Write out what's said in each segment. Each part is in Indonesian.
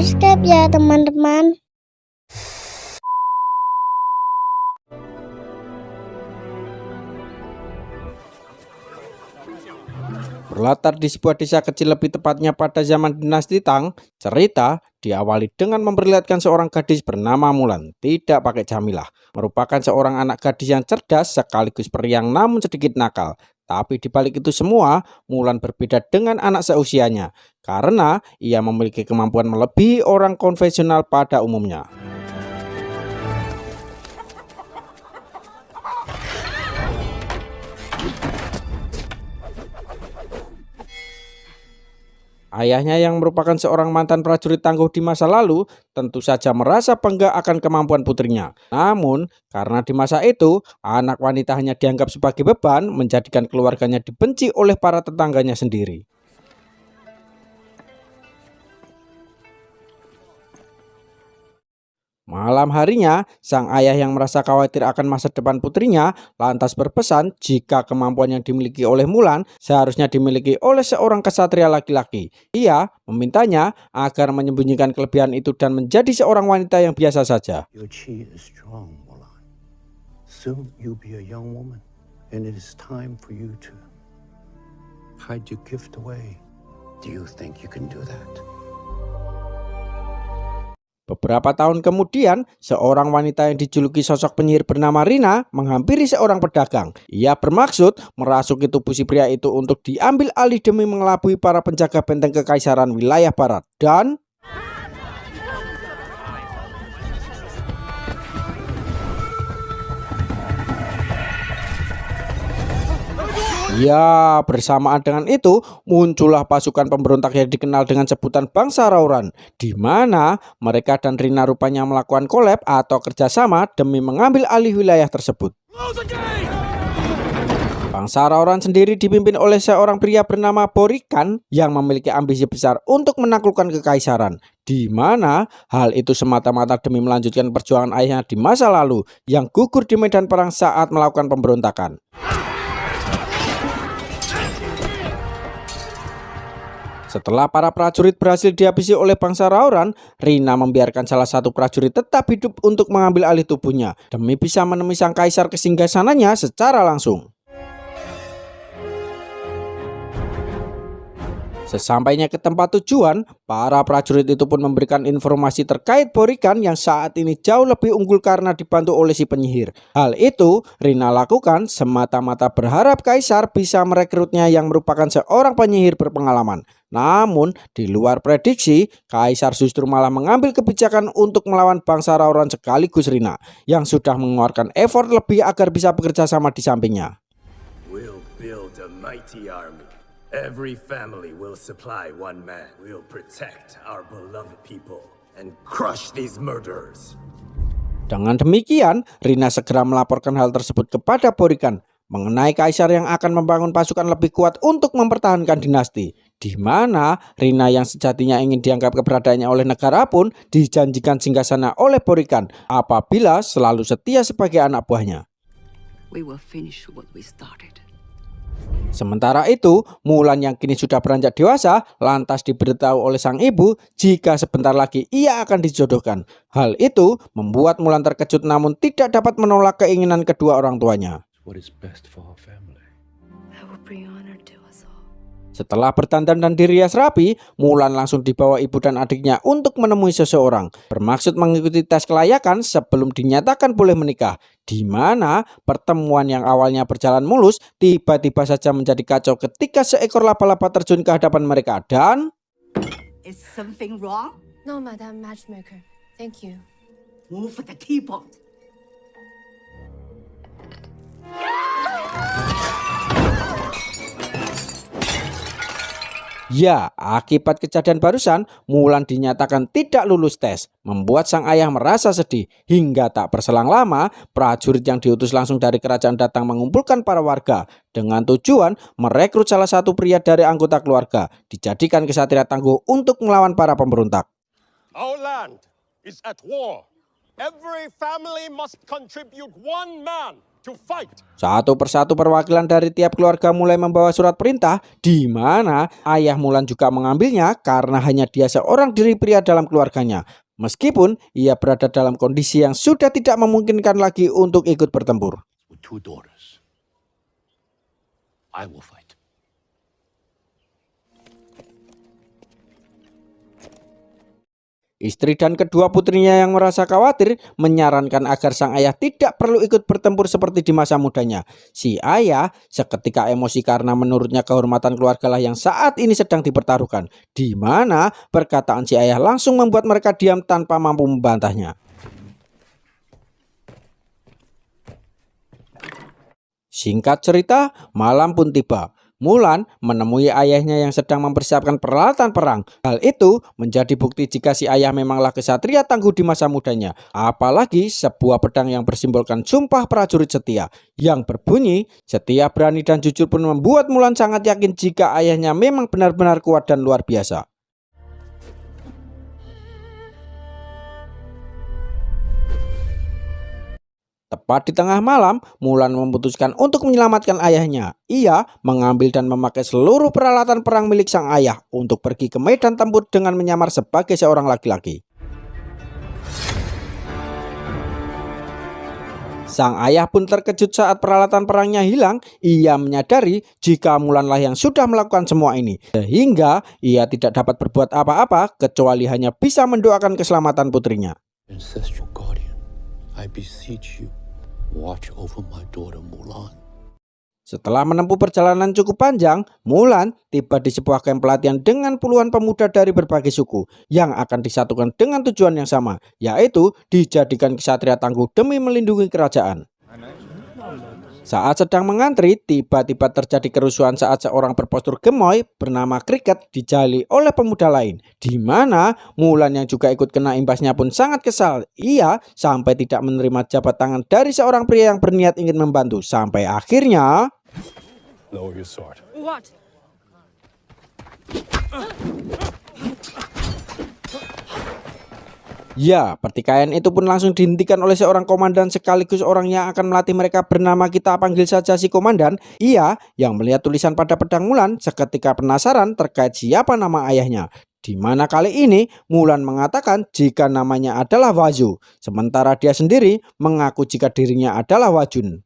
subscribe ya teman-teman. Berlatar di sebuah desa kecil, lebih tepatnya pada zaman dinasti Tang, cerita diawali dengan memperlihatkan seorang gadis bernama Mulan, tidak pakai jamilah, merupakan seorang anak gadis yang cerdas sekaligus periang namun sedikit nakal. Tapi di balik itu semua, Mulan berbeda dengan anak seusianya, karena ia memiliki kemampuan melebihi orang konvensional pada umumnya. Ayahnya yang merupakan seorang mantan prajurit tangguh di masa lalu tentu saja merasa bangga akan kemampuan putrinya. Namun, karena di masa itu, anak wanita hanya dianggap sebagai beban, menjadikan keluarganya dibenci oleh para tetangganya sendiri. Malam harinya, sang ayah yang merasa khawatir akan masa depan putrinya lantas berpesan jika kemampuan yang dimiliki oleh Mulan seharusnya dimiliki oleh seorang kesatria laki-laki. Ia memintanya agar menyembunyikan kelebihan itu dan menjadi seorang wanita yang biasa saja. Your chi is strong, Mulan. Soon you'll be a young woman, and it is time for you to hide your gift away. Do you think you can do that? Beberapa tahun kemudian, seorang wanita yang dijuluki sosok penyihir bernama Rina menghampiri seorang pedagang. Ia bermaksud merasuki tubuh si pria itu untuk diambil alih demi mengelabui para penjaga benteng kekaisaran wilayah barat. Dan ya, bersamaan dengan itu muncullah pasukan pemberontak yang dikenal dengan sebutan Bangsa Rauran, di mana mereka dan Rina rupanya melakukan kolab atau kerjasama demi mengambil alih wilayah tersebut. Bangsa Rauran sendiri dipimpin oleh seorang pria bernama Borikan yang memiliki ambisi besar untuk menaklukkan kekaisaran, di mana hal itu semata-mata demi melanjutkan perjuangan ayahnya di masa lalu yang gugur di medan perang saat melakukan pemberontakan. Setelah para prajurit berhasil dihabisi oleh Bangsa Rauran, Rina membiarkan salah satu prajurit tetap hidup untuk mengambil alih tubuhnya demi bisa menemui sang kaisar ke singgasananya secara langsung. Sesampainya ke tempat tujuan, para prajurit itu pun memberikan informasi terkait Borikan yang saat ini jauh lebih unggul karena dibantu oleh si penyihir. Hal itu Rina lakukan semata-mata berharap kaisar bisa merekrutnya yang merupakan seorang penyihir berpengalaman. Namun di luar prediksi, kaisar justru malah mengambil kebijakan untuk melawan Bangsa Rauran sekaligus Rina yang sudah mengeluarkan effort lebih agar bisa bekerja sama di sampingnya. We'll build a mighty army. Every family will supply one man. We'll protect our beloved people and crush these murderers. Dengan demikian, Rina segera melaporkan hal tersebut kepada Borikan mengenai kaisar yang akan membangun pasukan lebih kuat untuk mempertahankan dinasti, di mana Rina yang sejatinya ingin dianggap keberadaannya oleh negara pun dijanjikan singgasana oleh Borikan apabila selalu setia sebagai anak buahnya. We will finish what we started. Sementara itu, Mulan yang kini sudah beranjak dewasa lantas diberitahu oleh sang ibu jika sebentar lagi ia akan dijodohkan. Hal itu membuat Mulan terkejut namun tidak dapat menolak keinginan kedua orang tuanya. What is best for our family? I will bring honor to us all. Setelah berdandan dan dirias rapi, Mulan langsung dibawa ibu dan adiknya untuk menemui seseorang, bermaksud mengikuti tes kelayakan sebelum dinyatakan boleh menikah, di mana pertemuan yang awalnya berjalan mulus tiba-tiba saja menjadi kacau ketika seekor laba-laba terjun ke hadapan mereka dan Is something wrong? No, Madam Matchmaker. Thank you. Move for the teapot. ya, akibat kejadian barusan, Mulan dinyatakan tidak lulus tes, membuat sang ayah merasa sedih. Hingga tak berselang lama, prajurit yang diutus langsung dari kerajaan datang mengumpulkan para warga dengan tujuan merekrut salah satu pria dari anggota keluarga, dijadikan kesatria tangguh untuk melawan para pemberontak. Our land is at war. Every family must contribute one man Satu persatu perwakilan dari tiap keluarga mulai membawa surat perintah, di mana ayah Mulan juga mengambilnya karena hanya dia seorang diri pria dalam keluarganya. Meskipun ia berada dalam kondisi yang sudah tidak memungkinkan lagi untuk ikut bertempur. With 2 daughters, I will fight. Istri dan kedua putrinya yang merasa khawatir menyarankan agar sang ayah tidak perlu ikut bertempur seperti di masa mudanya. Si ayah seketika emosi karena menurutnya kehormatan keluarga lah yang saat ini sedang dipertaruhkan. Di mana perkataan si ayah langsung membuat mereka diam tanpa mampu membantahnya. Singkat cerita, malam pun tiba. Mulan menemui ayahnya yang sedang mempersiapkan peralatan perang. Hal itu menjadi bukti jika si ayah memanglah kesatria tangguh di masa mudanya. Apalagi sebuah pedang yang bersimbolkan sumpah prajurit setia. Yang berbunyi, setia, berani dan jujur pun membuat Mulan sangat yakin jika ayahnya memang benar-benar kuat dan luar biasa. Tepat di tengah malam, Mulan memutuskan untuk menyelamatkan ayahnya. Ia mengambil dan memakai seluruh peralatan perang milik sang ayah untuk pergi ke medan tempur dengan menyamar sebagai seorang laki-laki. Sang ayah pun terkejut saat peralatan perangnya hilang. Ia menyadari jika Mulanlah yang sudah melakukan semua ini. Sehingga ia tidak dapat berbuat apa-apa kecuali hanya bisa mendoakan keselamatan putrinya. Ancestral guardian, I beseech you, watch over my daughter Mulan. Setelah menempuh perjalanan cukup panjang, Mulan tiba di sebuah kamp pelatihan dengan puluhan pemuda dari berbagai suku yang akan disatukan dengan tujuan yang sama, yaitu dijadikan ksatria tangguh demi melindungi kerajaan. Saat sedang mengantri, tiba-tiba terjadi kerusuhan saat seorang berpostur gemoy bernama Cricket dijali oleh pemuda lain, di mana Mulan yang juga ikut kena imbasnya pun sangat kesal. Ia sampai tidak menerima jabat tangan dari seorang pria yang berniat ingin membantu, sampai akhirnya Lower your sword. What? ya, pertikaian itu pun langsung dihentikan oleh seorang komandan sekaligus orang yang akan melatih mereka bernama, kita panggil saja si komandan. Ia yang melihat tulisan pada pedang Mulan seketika penasaran terkait siapa nama ayahnya. Di mana kali ini Mulan mengatakan jika namanya adalah Wazhu, sementara dia sendiri mengaku jika dirinya adalah Wajun.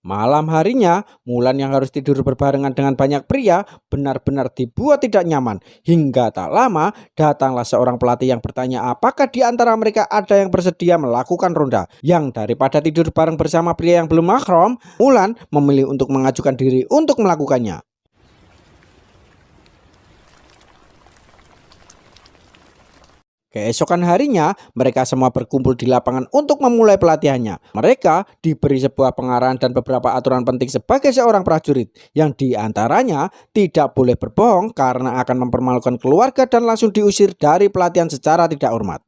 Malam harinya, Mulan yang harus tidur berbarengan dengan banyak pria benar-benar dibuat tidak nyaman. Hingga tak lama, datanglah seorang pelatih yang bertanya apakah di antara mereka ada yang bersedia melakukan ronda. Yang daripada tidur bareng bersama pria yang belum mahram, Mulan memilih untuk mengajukan diri untuk melakukannya. Keesokan harinya, mereka semua berkumpul di lapangan untuk memulai pelatihannya. Mereka diberi sebuah pengarahan dan beberapa aturan penting sebagai seorang prajurit, yang diantaranya tidak boleh berbohong karena akan mempermalukan keluarga dan langsung diusir dari pelatihan secara tidak hormat.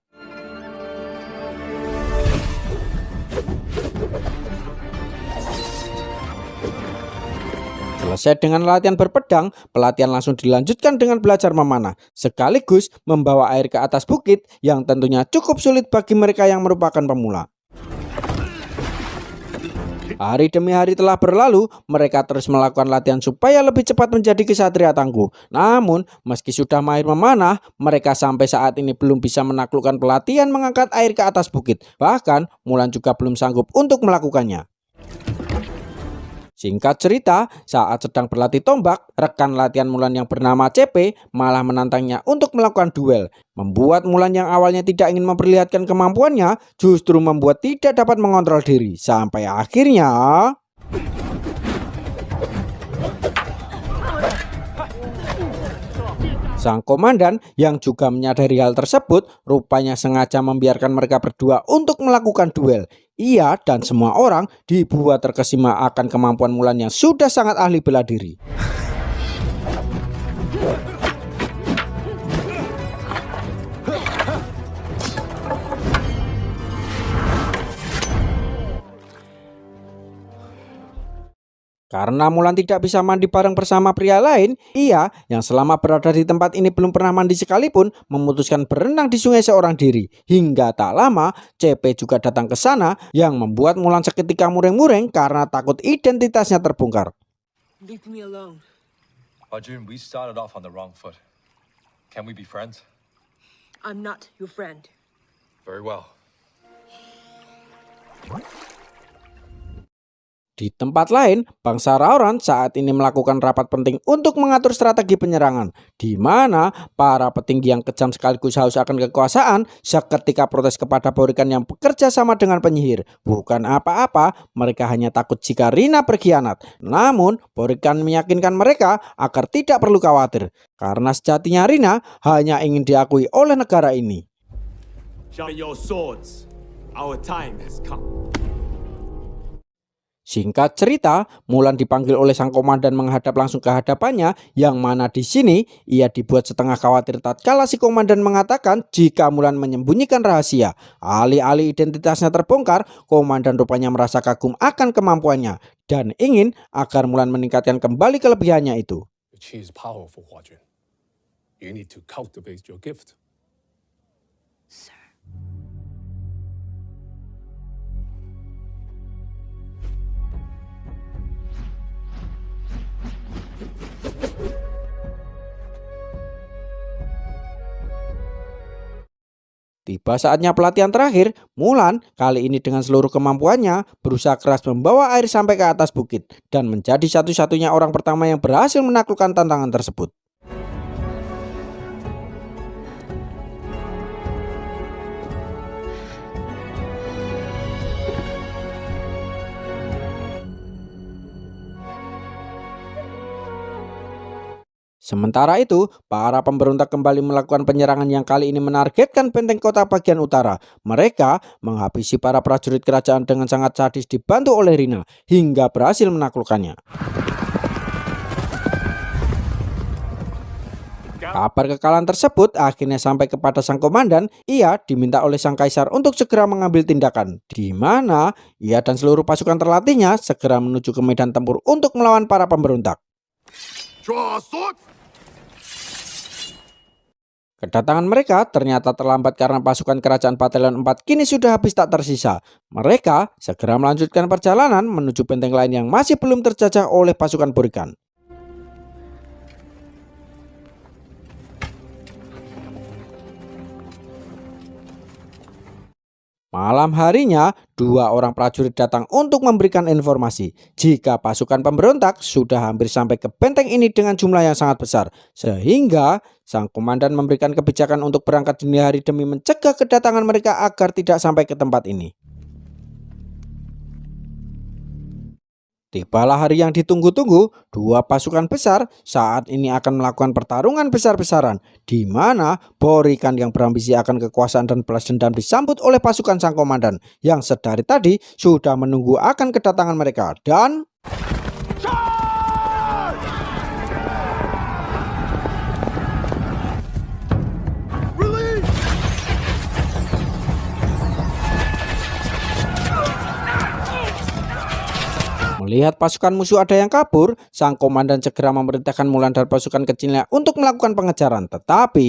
Selesai dengan latihan berpedang, pelatihan langsung dilanjutkan dengan belajar memanah, sekaligus membawa air ke atas bukit yang tentunya cukup sulit bagi mereka yang merupakan pemula. Hari demi hari telah berlalu, mereka terus melakukan latihan supaya lebih cepat menjadi ksatria tangguh. Namun, meski sudah mahir memanah, mereka sampai saat ini belum bisa menaklukkan pelatihan mengangkat air ke atas bukit. Bahkan, Mulan juga belum sanggup untuk melakukannya. Singkat cerita, saat sedang berlatih tombak, rekan latihan Mulan yang bernama CP malah menantangnya untuk melakukan duel. Membuat Mulan yang awalnya tidak ingin memperlihatkan kemampuannya, justru membuat tidak dapat mengontrol diri. Sampai akhirnya sang komandan yang juga menyadari hal tersebut rupanya sengaja membiarkan mereka berdua untuk melakukan duel. Ia dan semua orang dibuat terkesima akan kemampuan Mulan yang sudah sangat ahli bela diri. Karena Mulan tidak bisa mandi bareng bersama pria lain, ia yang selama berada di tempat ini belum pernah mandi sekalipun memutuskan berenang di sungai seorang diri. Hingga tak lama, CP juga datang ke sana yang membuat Mulan seketika mureng-mureng karena takut identitasnya terbongkar. Leave me alone. Arjun, we started off on the wrong foot. Can we be friends? I'm not your friend. Very well. Di tempat lain, bangsa Rauran saat ini melakukan rapat penting untuk mengatur strategi penyerangan, di mana para petinggi yang kejam sekaligus haus akan kekuasaan seketika protes kepada Borikan yang bekerja sama dengan penyihir. Bukan apa-apa, mereka hanya takut jika Rina berkhianat. Namun, Borikan meyakinkan mereka agar tidak perlu khawatir, karena sejatinya Rina hanya ingin diakui oleh negara ini. Show your swords. Our time has come. Singkat cerita, Mulan dipanggil oleh sang komandan menghadap langsung ke hadapannya, yang mana di sini ia dibuat setengah khawatir tatkala si komandan mengatakan jika Mulan menyembunyikan rahasia. Alih-alih identitasnya terbongkar, komandan rupanya merasa kagum akan kemampuannya dan ingin agar Mulan meningkatkan kembali kelebihannya itu. She is powerful, Hua Jun. You need to cultivate your gift. Sir. Tiba saatnya pelatihan terakhir, Mulan kali ini dengan seluruh kemampuannya berusaha keras membawa air sampai ke atas bukit dan menjadi satu-satunya orang pertama yang berhasil menaklukkan tantangan tersebut. Sementara itu, para pemberontak kembali melakukan penyerangan yang kali ini menargetkan benteng kota bagian utara. Mereka menghabisi para prajurit kerajaan dengan sangat sadis dibantu oleh Rina hingga berhasil menaklukkannya. Kabar kekalahan tersebut akhirnya sampai kepada sang komandan. Ia diminta oleh sang kaisar untuk segera mengambil tindakan, di mana ia dan seluruh pasukan terlatihnya segera menuju ke medan tempur untuk melawan para pemberontak. Draw swords. Kedatangan mereka ternyata terlambat karena pasukan kerajaan Batalion 4 kini sudah habis tak tersisa. Mereka segera melanjutkan perjalanan menuju benteng lain yang masih belum terjajah oleh pasukan Borikan. Malam harinya, dua orang prajurit datang untuk memberikan informasi jika pasukan pemberontak sudah hampir sampai ke benteng ini dengan jumlah yang sangat besar. Sehingga sang komandan memberikan kebijakan untuk berangkat dini hari demi mencegah kedatangan mereka agar tidak sampai ke tempat ini. Tibalah hari yang ditunggu-tunggu, dua pasukan besar saat ini akan melakukan pertarungan besar-besaran, di mana Borikan yang berambisi akan kekuasaan dan balas dendam disambut oleh pasukan sang komandan yang sedari tadi sudah menunggu akan kedatangan mereka dan... Melihat pasukan musuh ada yang kabur, sang komandan segera memerintahkan Mulan dan pasukan kecilnya untuk melakukan pengejaran. Tetapi...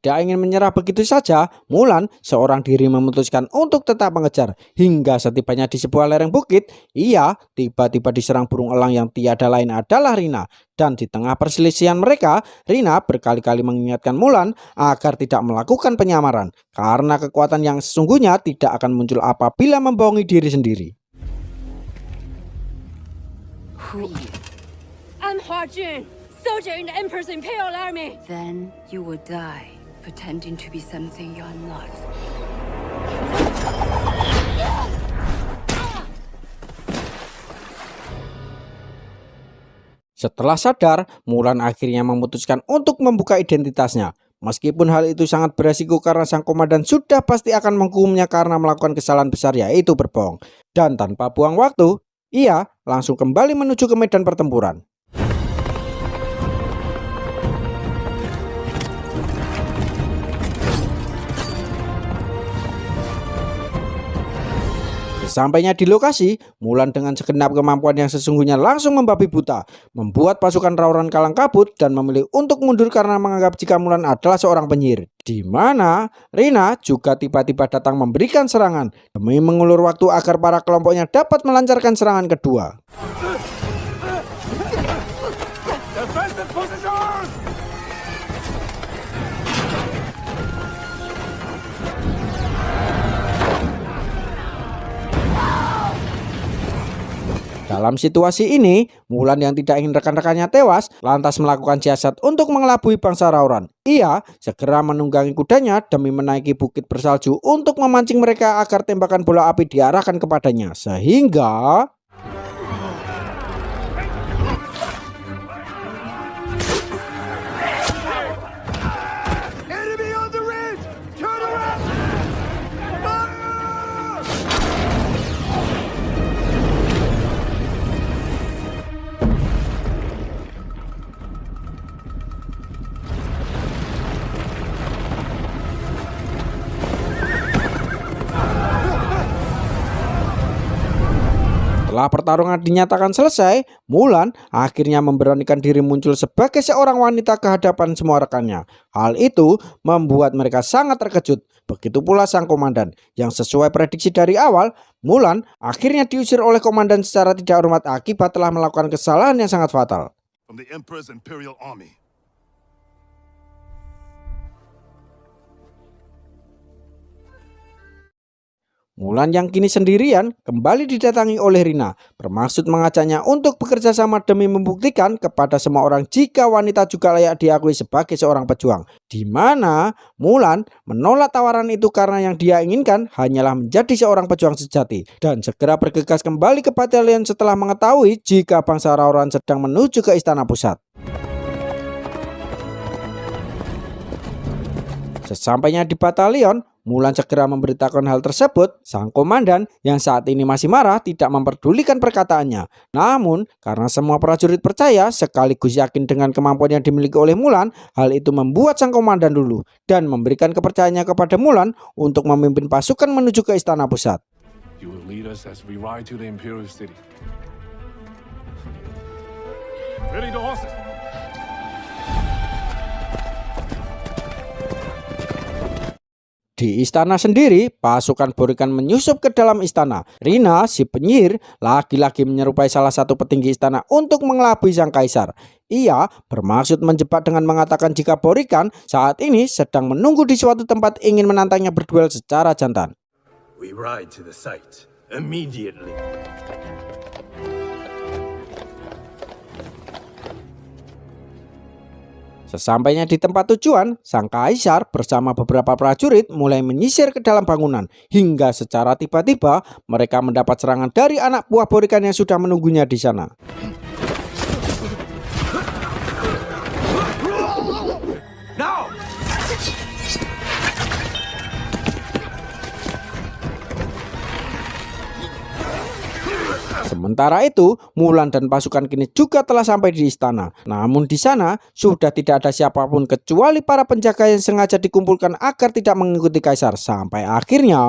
tidak ingin menyerah begitu saja, Mulan seorang diri memutuskan untuk tetap mengejar. Hingga setibanya di sebuah lereng bukit, ia tiba-tiba diserang burung elang yang tiada lain adalah Rina. Dan di tengah perselisihan mereka, Rina berkali-kali mengingatkan Mulan agar tidak melakukan penyamaran, karena kekuatan yang sesungguhnya tidak akan muncul apabila membohongi diri sendiri. I'm Hua Jun, soldier in the Emperor's Imperial Army. Then you will die, pretending to be something you're not. Setelah sadar, Mulan akhirnya memutuskan untuk membuka identitasnya. Meskipun hal itu sangat beresiko karena sang komandan sudah pasti akan menghukumnya karena melakukan kesalahan besar yaitu berbohong. Dan tanpa buang waktu, ia langsung kembali menuju ke medan pertempuran. Sesampainya di lokasi, Mulan dengan segenap kemampuan yang sesungguhnya langsung membabi buta, membuat pasukan Rauran kalang kabut dan memilih untuk mundur karena menganggap jika Mulan adalah seorang penyihir. Di mana Rina juga tiba-tiba datang memberikan serangan demi mengulur waktu agar para kelompoknya dapat melancarkan serangan kedua. Dalam situasi ini, Mulan yang tidak ingin rekan-rekannya tewas lantas melakukan siasat untuk mengelabui bangsa Rauran. Ia segera menunggangi kudanya demi menaiki bukit bersalju untuk memancing mereka agar tembakan bola api diarahkan kepadanya. Sehingga setelah pertarungan dinyatakan selesai, Mulan akhirnya memberanikan diri muncul sebagai seorang wanita ke hadapan semua rekannya. Hal itu membuat mereka sangat terkejut. Begitu pula sang komandan, yang sesuai prediksi dari awal, Mulan akhirnya diusir oleh komandan secara tidak hormat akibat telah melakukan kesalahan yang sangat fatal. From the Emperor's Imperial Army. Mulan yang kini sendirian kembali didatangi oleh Rina, bermaksud mengajaknya untuk bekerja sama demi membuktikan kepada semua orang jika wanita juga layak diakui sebagai seorang pejuang. Di mana Mulan menolak tawaran itu karena yang dia inginkan hanyalah menjadi seorang pejuang sejati dan segera bergegas kembali ke batalion setelah mengetahui jika bangsa Rauran sedang menuju ke istana pusat. Sesampainya di batalion, Mulan segera memberitakan hal tersebut. Sang komandan yang saat ini masih marah tidak memperdulikan perkataannya. Namun karena semua prajurit percaya sekaligus yakin dengan kemampuan yang dimiliki oleh Mulan, hal itu membuat sang komandan luluh dan memberikan kepercayaannya kepada Mulan untuk memimpin pasukan menuju ke istana pusat. You will lead us as we ride to the Imperial City. Ready the horses. Di istana sendiri, pasukan Borikan menyusup ke dalam istana. Rina, si penyihir, lagi-lagi menyerupai salah satu petinggi istana untuk mengelabui sang kaisar. Ia bermaksud menjebak dengan mengatakan jika Borikan saat ini sedang menunggu di suatu tempat ingin menantangnya berduel secara jantan. We ride to the site immediately. Sesampainya di tempat tujuan, sang kaisar bersama beberapa prajurit mulai menyisir ke dalam bangunan. Hingga secara tiba-tiba mereka mendapat serangan dari anak buah Borikan yang sudah menunggunya di sana. Sementara itu, Mulan dan pasukan kini juga telah sampai di istana. Namun di sana sudah tidak ada siapapun kecuali para penjaga yang sengaja dikumpulkan agar tidak mengikuti kaisar. Sampai akhirnya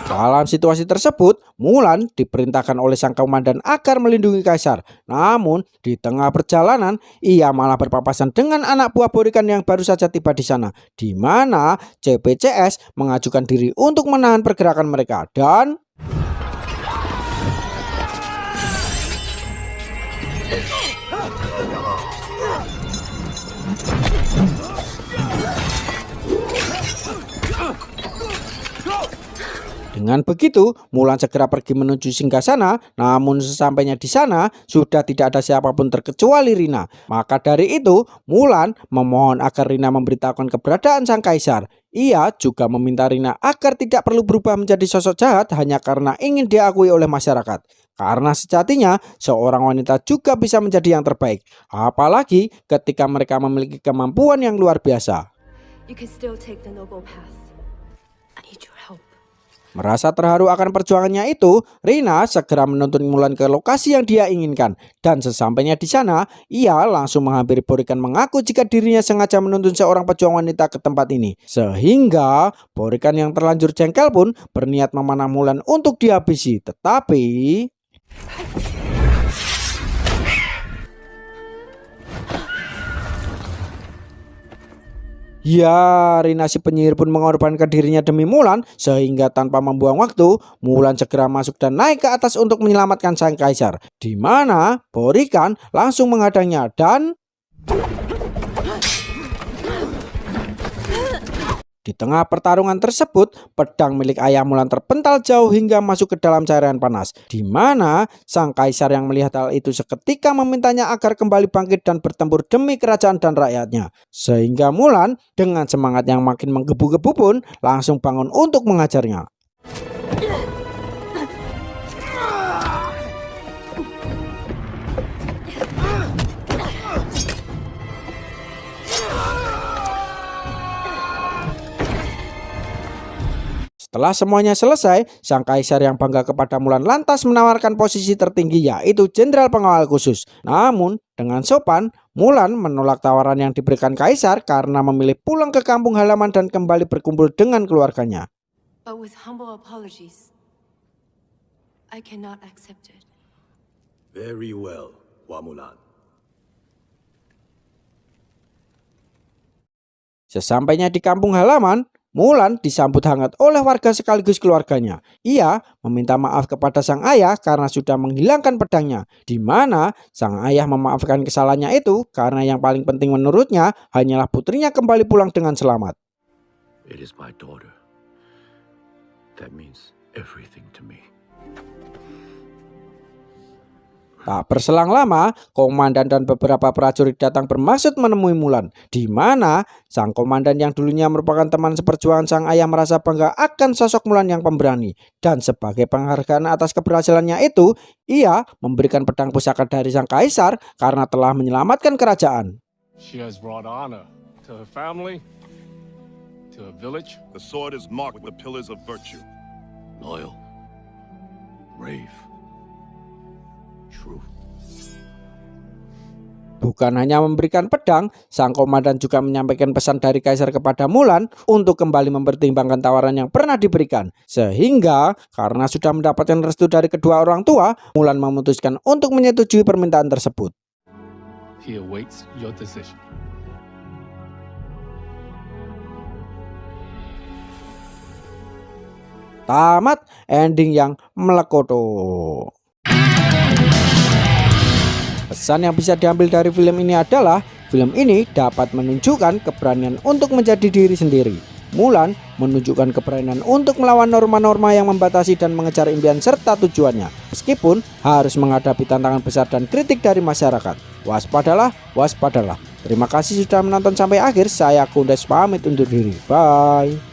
dalam situasi tersebut, Mulan diperintahkan oleh sang komandan agar melindungi kaisar. Namun, di tengah perjalanan, ia malah berpapasan dengan anak buah Borikan yang baru saja tiba di sana. Di mana CPCS mengajukan diri untuk menahan pergerakan mereka dan dengan begitu, Mulan segera pergi menuju singgasana. Namun sesampainya di sana, sudah tidak ada siapapun terkecuali Rina. Maka dari itu, Mulan memohon agar Rina memberitahukan keberadaan sang kaisar. Ia juga meminta Rina agar tidak perlu berubah menjadi sosok jahat hanya karena ingin diakui oleh masyarakat. karena sejatinya seorang wanita juga bisa menjadi yang terbaik, apalagi ketika mereka memiliki kemampuan yang luar biasa. You can still take the noble path. I need your help. Merasa terharu akan perjuangannya itu, Rina segera menuntun Mulan ke lokasi yang dia inginkan. Dan sesampainya di sana, ia langsung menghampiri Borikan mengaku jika dirinya sengaja menuntun seorang pejuang wanita ke tempat ini. Sehingga Borikan yang terlanjur jengkel pun berniat memanah Mulan untuk dihabisi. Tetapi ya, Rina si penyihir pun mengorbankan dirinya demi Mulan, sehingga tanpa membuang waktu, Mulan segera masuk dan naik ke atas untuk menyelamatkan sang kaisar. Di mana Borikan langsung menghadangnya dan di tengah pertarungan tersebut, pedang milik ayah Mulan terpental jauh hingga masuk ke dalam cairan panas. Di mana sang kaisar yang melihat hal itu seketika memintanya agar kembali bangkit dan bertempur demi kerajaan dan rakyatnya. Sehingga Mulan dengan semangat yang makin menggebu-gebu pun langsung bangun untuk mengajarnya. Setelah semuanya selesai, sang kaisar yang bangga kepada Mulan lantas menawarkan posisi tertinggi, yaitu jenderal pengawal khusus. Namun dengan sopan, Mulan menolak tawaran yang diberikan kaisar karena memilih pulang ke kampung halaman dan kembali berkumpul dengan keluarganya. But with humble apologies, I cannot accept it. Very well, Hua Mulan. Sesampainya di kampung halaman, Mulan disambut hangat oleh warga sekaligus keluarganya. Ia meminta maaf kepada sang ayah karena sudah menghilangkan pedangnya, di mana sang ayah memaafkan kesalahannya itu karena yang paling penting menurutnya hanyalah putrinya kembali pulang dengan selamat. It is my daughter. That means everything to me. Tak berselang lama, komandan dan beberapa prajurit datang bermaksud menemui Mulan, di mana sang komandan yang dulunya merupakan teman seperjuangan sang ayah merasa bangga akan sosok Mulan yang pemberani. Dan sebagai penghargaan atas keberhasilannya itu, ia memberikan pedang pusaka dari sang kaisar karena telah menyelamatkan kerajaan. She has brought honor to her family, to her village. The sword is marked with the pillars of virtue. Loyal, brave, true. Bukan hanya memberikan pedang, sang komandan juga menyampaikan pesan dari kaisar kepada Mulan untuk kembali mempertimbangkan tawaran yang pernah diberikan. Sehingga karena sudah mendapatkan restu dari kedua orang tua, Mulan memutuskan untuk menyetujui permintaan tersebut. He awaits your decision. Tamat ending yang melekoto. Pesan yang bisa diambil dari film ini adalah film ini dapat menunjukkan keberanian untuk menjadi diri sendiri. Mulan menunjukkan keberanian untuk melawan norma-norma yang membatasi dan mengejar impian serta tujuannya, meskipun harus menghadapi tantangan besar dan kritik dari masyarakat. Waspadalah, waspadalah. Terima kasih sudah menonton sampai akhir. Saya Kundes pamit undur diri. Bye.